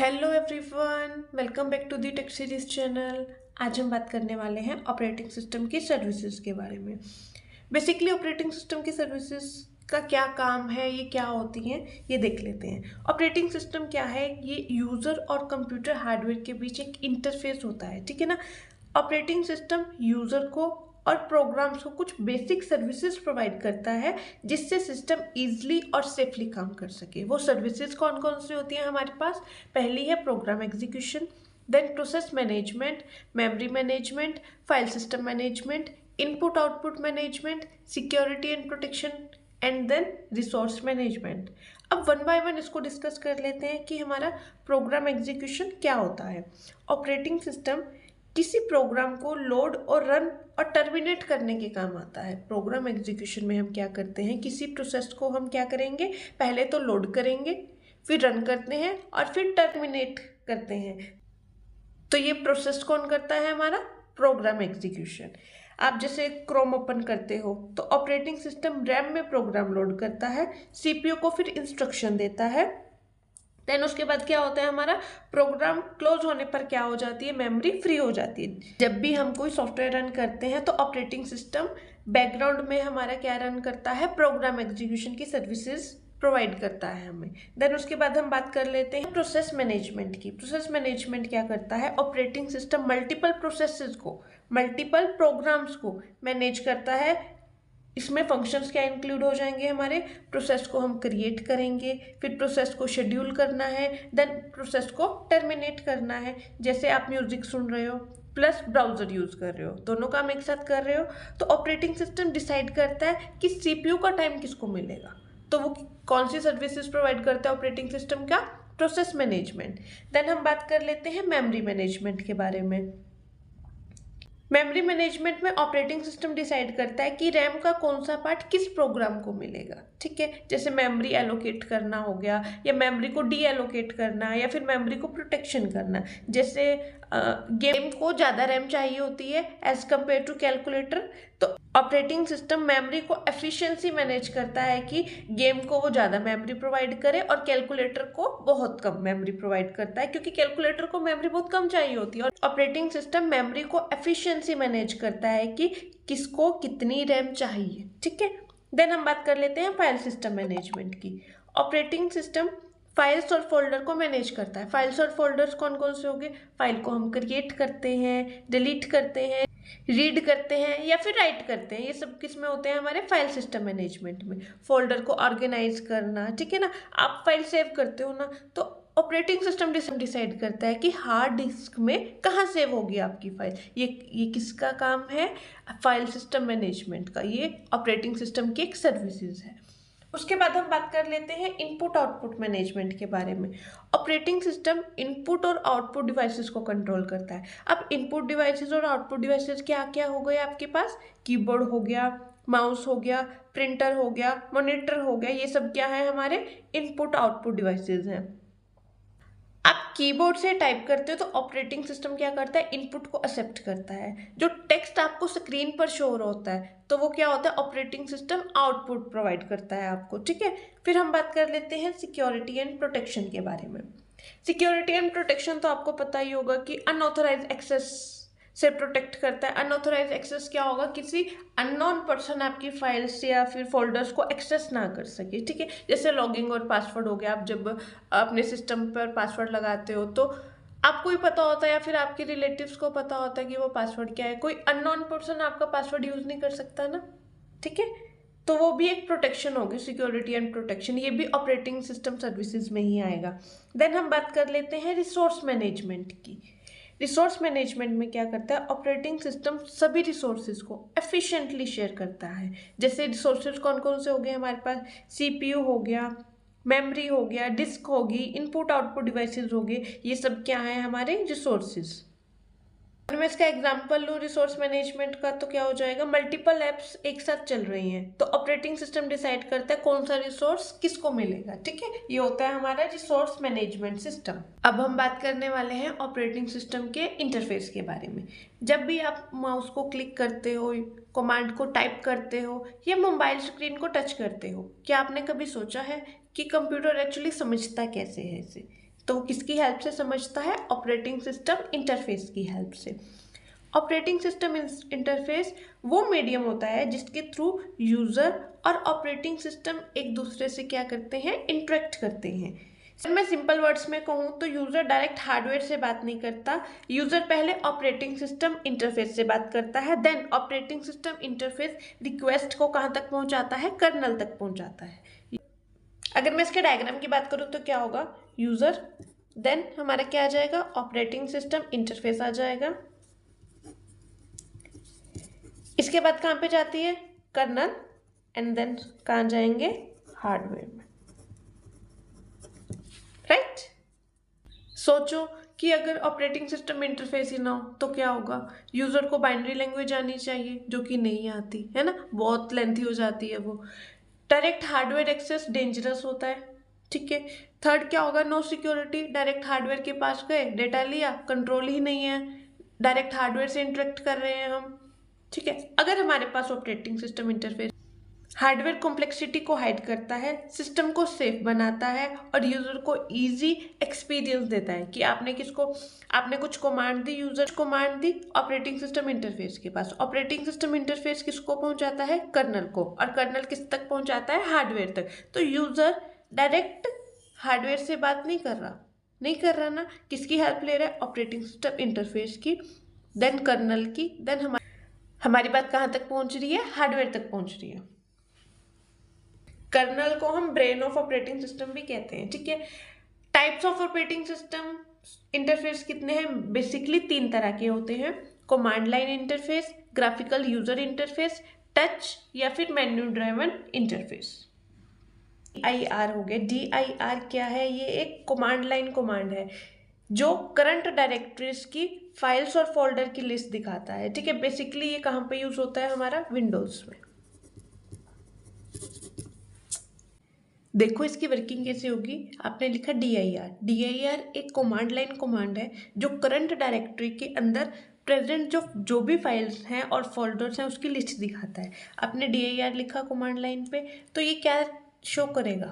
Hello everyone, welcome back to the tech series channel. आज हम बात करने वाले हैं ऑपरेटिंग सिस्टम की सर्विसेज के बारे में। बेसिकली ऑपरेटिंग सिस्टम की सर्विसेज का क्या काम है, ये क्या होती हैं, ये देख लेते हैं। ऑपरेटिंग सिस्टम क्या है? ये यूज़र और कंप्यूटर हार्डवेयर के बीच एक इंटरफेस होता है, ठीक है ना। ऑपरेटिंग सिस्टम यूज़र को और प्रोग्राम्स को कुछ बेसिक सर्विसेज प्रोवाइड करता है जिससे सिस्टम इजीली और सेफली काम कर सके। वो सर्विसेज कौन कौन सी होती हैं हमारे पास? पहली है program execution, then process management, memory management, file system management, input output management, security and protection and then resource management. अब वन बाय वन इसको डिस्कस कर लेते हैं कि हमारा प्रोग्राम एग्जीक्यूशन क्या होता है। ऑपरेटिंग सिस्टम किसी प्रोग्राम को लोड और रन और टर्मिनेट करने के काम आता है। प्रोग्राम एग्जीक्यूशन में हम क्या करते हैं, किसी प्रोसेस को हम क्या करेंगे, पहले तो लोड करेंगे, फिर रन करते हैं और फिर टर्मिनेट करते हैं। तो ये प्रोसेस कौन करता है? हमारा प्रोग्राम एग्जीक्यूशन। आप जैसे क्रोम ओपन करते हो तो ऑपरेटिंग सिस्टम रैम में प्रोग्राम लोड करता है, सीपीयू को फिर इंस्ट्रक्शन देता है, देन उसके बाद क्या होता है, हमारा प्रोग्राम क्लोज होने पर क्या हो जाती है, मेमोरी फ्री हो जाती है। जब भी हम कोई सॉफ्टवेयर रन करते हैं तो ऑपरेटिंग सिस्टम बैकग्राउंड में हमारा क्या रन करता है, प्रोग्राम एग्जीक्यूशन की सर्विसेज प्रोवाइड करता है हमें। देन उसके बाद हम बात कर लेते हैं प्रोसेस मैनेजमेंट की। प्रोसेस मैनेजमेंट क्या करता है? ऑपरेटिंग सिस्टम मल्टीपल प्रोसेसेस को, मल्टीपल प्रोग्राम्स को मैनेज करता है। इसमें फंक्शंस क्या इंक्लूड हो जाएंगे, हमारे प्रोसेस को हम क्रिएट करेंगे, फिर प्रोसेस को शेड्यूल करना है, देन प्रोसेस को टर्मिनेट करना है। जैसे आप म्यूजिक सुन रहे हो प्लस ब्राउजर यूज कर रहे हो, दोनों काम एक साथ कर रहे हो, तो ऑपरेटिंग सिस्टम डिसाइड करता है कि सीपीयू का टाइम किसको मिलेगा। तो वो कौन सी सर्विसेज प्रोवाइड करता है ऑपरेटिंग सिस्टम? का प्रोसेस मैनेजमेंट। देन हम बात कर लेते हैं मेमोरी मैनेजमेंट के बारे में। मेमोरी मैनेजमेंट में ऑपरेटिंग सिस्टम डिसाइड करता है कि रैम का कौन सा पार्ट किस प्रोग्राम को मिलेगा, ठीक है। जैसे मेमोरी एलोकेट करना हो गया, या मेमोरी को डी एलोकेट करना, या फिर मेमोरी को प्रोटेक्शन करना। जैसे गेम को ज़्यादा रैम चाहिए होती है एज कम्पेयर टू कैलकुलेटर, तो ऑपरेटिंग सिस्टम मेमोरी को एफिशिएंसी मैनेज करता है कि गेम को वो ज़्यादा मेमोरी प्रोवाइड करे और कैलकुलेटर को बहुत कम मेमोरी प्रोवाइड करता है, क्योंकि कैलकुलेटर को मेमोरी बहुत कम चाहिए होती है। और ऑपरेटिंग सिस्टम मेमोरी को एफिशिएंसी मैनेज करता है कि किसको कितनी रैम चाहिए, ठीक है। देन हम बात कर लेते हैं फाइल सिस्टम मैनेजमेंट की। ऑपरेटिंग सिस्टम फाइल्स और फोल्डर को मैनेज करता है। फाइल्स और फोल्डर्स कौन कौन से होंगे? फाइल को हम क्रिएट करते हैं, डिलीट करते हैं, रीड करते हैं या फिर राइट करते हैं। ये सब किस में होते हैं? हमारे फाइल सिस्टम मैनेजमेंट में। फोल्डर को ऑर्गेनाइज करना, ठीक है ना। आप फाइल सेव करते हो ना, तो ऑपरेटिंग सिस्टम डिसाइड करता है कि हार्ड डिस्क में कहाँ सेव होगी आपकी फाइल। ये किसका काम है? फाइल सिस्टम मैनेजमेंट का। ये ऑपरेटिंग सिस्टम की एक सर्विसेज है। उसके बाद हम बात कर लेते हैं इनपुट आउटपुट मैनेजमेंट के बारे में। ऑपरेटिंग सिस्टम इनपुट और आउटपुट डिवाइसेस को कंट्रोल करता है। अब इनपुट डिवाइसेस और आउटपुट डिवाइसेस क्या क्या हो गए आपके पास? कीबोर्ड हो गया, माउस हो गया, प्रिंटर हो गया, मॉनिटर हो गया, ये सब क्या है? हमारे इनपुट आउटपुट डिवाइसेस हैं। आप कीबोर्ड से टाइप करते हो तो ऑपरेटिंग सिस्टम क्या करता है? इनपुट को एक्सेप्ट करता है। जो टेक्स्ट आपको स्क्रीन पर शो होता है तो वो क्या होता है? ऑपरेटिंग सिस्टम आउटपुट प्रोवाइड करता है आपको, ठीक है। फिर हम बात कर लेते हैं सिक्योरिटी एंड प्रोटेक्शन के बारे में। सिक्योरिटी एंड प्रोटेक्शन तो आपको पता ही होगा कि अनऑथराइज एक्सेस से प्रोटेक्ट करता है। अनऑथराइज एक्सेस क्या होगा? किसी अननोन पर्सन आपकी फाइल्स या फिर फोल्डर्स को एक्सेस ना कर सके, ठीक है। जैसे लॉगिंग और पासवर्ड हो गया। आप जब अपने सिस्टम पर पासवर्ड लगाते हो तो आपको ही पता होता है या फिर आपके रिलेटिव्स को पता होता है कि वो पासवर्ड क्या है। कोई अननोन पर्सन आपका पासवर्ड यूज नहीं कर सकता ना, ठीक है। तो वो भी एक प्रोटेक्शन होगी, सिक्योरिटी एंड प्रोटेक्शन। ये भी ऑपरेटिंग सिस्टम सर्विसेज में ही आएगा। देन हम बात कर लेते हैं रिसोर्स मैनेजमेंट की। रिसोर्स मैनेजमेंट में क्या करता है? ऑपरेटिंग सिस्टम सभी रिसोर्सेज को एफिशिएंटली शेयर करता है। जैसे रिसोर्सेज कौन कौन से हो गए हमारे पास? सीपीयू हो गया, मेमोरी हो गया, डिस्क होगी, इनपुट आउटपुट डिवाइसेस हो गए, ये सब क्या है? हमारे रिसोर्सेज। अगर मैं इसका एग्जांपल लूँ रिसोर्स मैनेजमेंट का तो क्या हो जाएगा? मल्टीपल एप्स एक साथ चल रही हैं तो ऑपरेटिंग सिस्टम डिसाइड करता है कौन सा रिसोर्स किसको मिलेगा, ठीक है। ये होता है हमारा रिसोर्स मैनेजमेंट सिस्टम। अब हम बात करने वाले हैं ऑपरेटिंग सिस्टम के इंटरफेस के बारे में। जब भी आप माउस को क्लिक करते हो, कमांड को टाइप करते हो या मोबाइल स्क्रीन को टच करते हो, क्या आपने कभी सोचा है कि कंप्यूटर एक्चुअली समझता कैसे है इसे? तो वो किसकी हेल्प से समझता है? ऑपरेटिंग सिस्टम इंटरफेस की हेल्प से। ऑपरेटिंग सिस्टम इंटरफेस वो मीडियम होता है जिसके थ्रू यूज़र और ऑपरेटिंग सिस्टम एक दूसरे से क्या करते हैं? इंटरेक्ट करते हैं। अगर मैं सिंपल वर्ड्स में कहूँ तो यूज़र डायरेक्ट हार्डवेयर से बात नहीं करता, यूज़र पहले ऑपरेटिंग सिस्टम इंटरफेस से बात करता है, then operating system interface request को कहाँ तक पहुँचाता है? कर्नल तक पहुँचाता है। अगर मैं इसके डायग्राम की बात करूँ तो क्या होगा? यूज़र, देन हमारा क्या आ जाएगा? ऑपरेटिंग सिस्टम इंटरफेस आ जाएगा। इसके बाद कहाँ पे जाती है? कर्नल, एंड देन कहाँ जाएंगे? हार्डवेयर में, राइट? सोचो कि अगर ऑपरेटिंग सिस्टम इंटरफेस ही ना हो तो क्या होगा? यूज़र को बाइनरी लैंग्वेज आनी चाहिए, जो कि नहीं आती है ना, बहुत लेंथी हो जाती है वो। डायरेक्ट हार्डवेयर एक्सेस डेंजरस होता है, ठीक है। थर्ड क्या होगा? नो सिक्योरिटी, डायरेक्ट हार्डवेयर के पास गए, डेटा लिया, कंट्रोल ही नहीं है, डायरेक्ट हार्डवेयर से इंटरेक्ट कर रहे हैं हम, ठीक है। अगर हमारे पास operating system interface hardware complexity को हाइड करता है, सिस्टम को सेफ बनाता है और यूजर को इजी एक्सपीरियंस देता है कि आपने कुछ command the, user command the operating system interface के पास, ऑपरेटिंग सिस्टम इंटरफेस किसको पहुंचाता है? कर्नल को, और कर्नल किस तक पहुंचाता है? हार्डवेयर तक। तो यूजर डायरेक्ट हार्डवेयर से बात नहीं कर रहा ना, किसकी हेल्प ले रहा है? ऑपरेटिंग सिस्टम इंटरफेस की, देन कर्नल की, देन हमारी बात कहाँ तक पहुंच रही है? हार्डवेयर तक पहुंच रही है। कर्नल को हम ब्रेन ऑफ ऑपरेटिंग सिस्टम भी कहते हैं, ठीक है। Types of operating system interface कितने हैं? बेसिकली 3 तरह के होते हैं: command line interface, graphical user interface, touch या फिर मेन्यू ड्राइवन इंटरफेस। DIR हो गया। DIR क्या है? ये एक कमांड लाइन कमांड है जो करंट डायरेक्टरीज की फाइल्स और फोल्डर की लिस्ट दिखाता है, ठीक है। बेसिकली ये कहाँ पे यूज होता है? हमारा विंडोज में। देखो इसकी वर्किंग कैसे होगी। आपने लिखा DIR एक कमांड लाइन कमांड है जो करंट डायरेक्टरी के अंदर प्रेजेंट जो भी फाइल्स हैं और फोल्डर्स हैं उसकी लिस्ट दिखाता है। आपने DIR लिखा कमांड लाइन पे, तो ये क्या शो करेगा?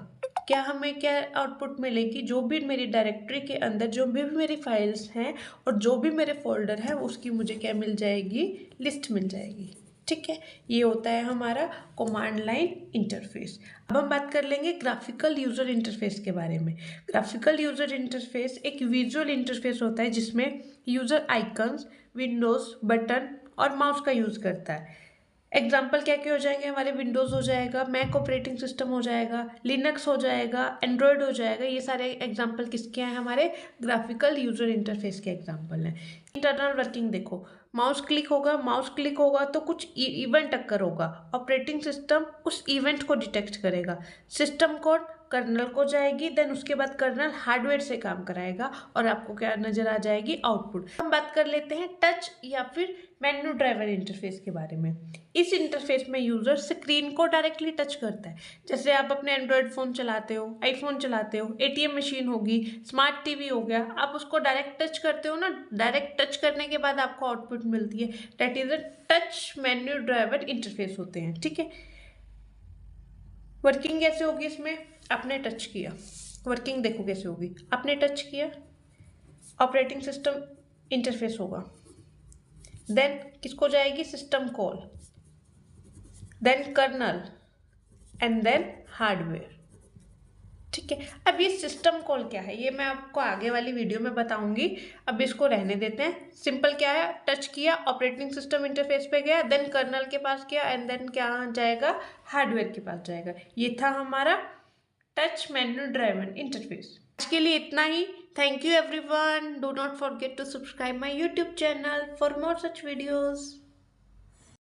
क्या हमें क्या आउटपुट मिलेगी? जो भी मेरी डायरेक्टरी के अंदर जो भी मेरी फाइल्स हैं और जो भी मेरे फोल्डर हैं उसकी मुझे क्या मिल जाएगी? लिस्ट मिल जाएगी, ठीक है। ये होता है हमारा कमांड लाइन इंटरफेस। अब हम बात कर लेंगे ग्राफिकल यूजर इंटरफेस के बारे में। ग्राफिकल यूजर इंटरफेस एक विजुअल इंटरफेस होता है जिसमें यूजर आइकन्स, विंडोज, बटन और माउस का यूज करता है। एग्जाम्पल क्या क्या हो जाएंगे हमारे? विंडोज़ हो जाएगा, मैक ऑपरेटिंग सिस्टम हो जाएगा, लिनक्स हो जाएगा, एंड्रॉयड हो जाएगा। ये सारे एग्जाम्पल किसके हैं? हमारे ग्राफिकल यूजर इंटरफेस के एग्जाम्पल हैं। इंटरनल वर्किंग देखो, माउस क्लिक होगा तो कुछ इवेंट अक्कर होगा, ऑपरेटिंग सिस्टम उस इवेंट को डिटेक्ट करेगा, सिस्टम कोड कर्नल को जाएगी, देन उसके बाद कर्नल हार्डवेयर से काम कराएगा और आपको क्या नजर आ जाएगी? आउटपुट। हम बात कर लेते हैं टच या फिर मेन्यू ड्राइवर इंटरफेस के बारे में। इस इंटरफेस में यूजर स्क्रीन को डायरेक्टली टच करता है। जैसे आप अपने एंड्रॉयड फ़ोन चलाते हो, आईफोन चलाते हो, ATM मशीन होगी, स्मार्ट टीवी हो गया, आप उसको डायरेक्ट टच करते हो ना। डायरेक्ट टच करने के बाद आपको आउटपुट मिलती है, that is a touch menu driver interface होते हैं, ठीक है। वर्किंग कैसे होगी इसमें? आपने टच किया, वर्किंग देखो कैसे होगी। आपने टच किया, ऑपरेटिंग सिस्टम इंटरफेस होगा, देन किसको जाएगी? System call, then kernel and then hardware, ठीक है। अब ये सिस्टम कॉल क्या है ये मैं आपको आगे वाली वीडियो में बताऊंगी, अब इसको रहने देते हैं। सिंपल क्या है? टच किया, ऑपरेटिंग सिस्टम इंटरफेस पे गया, देन कर्नल के पास गया एंड देन क्या जाएगा? हार्डवेयर के पास जाएगा। ये था हमारा टच मेन्यू ड्राइवन इंटरफेस। आज के लिए इतना ही। Thank you everyone. Do not forget to subscribe my YouTube channel for more such videos.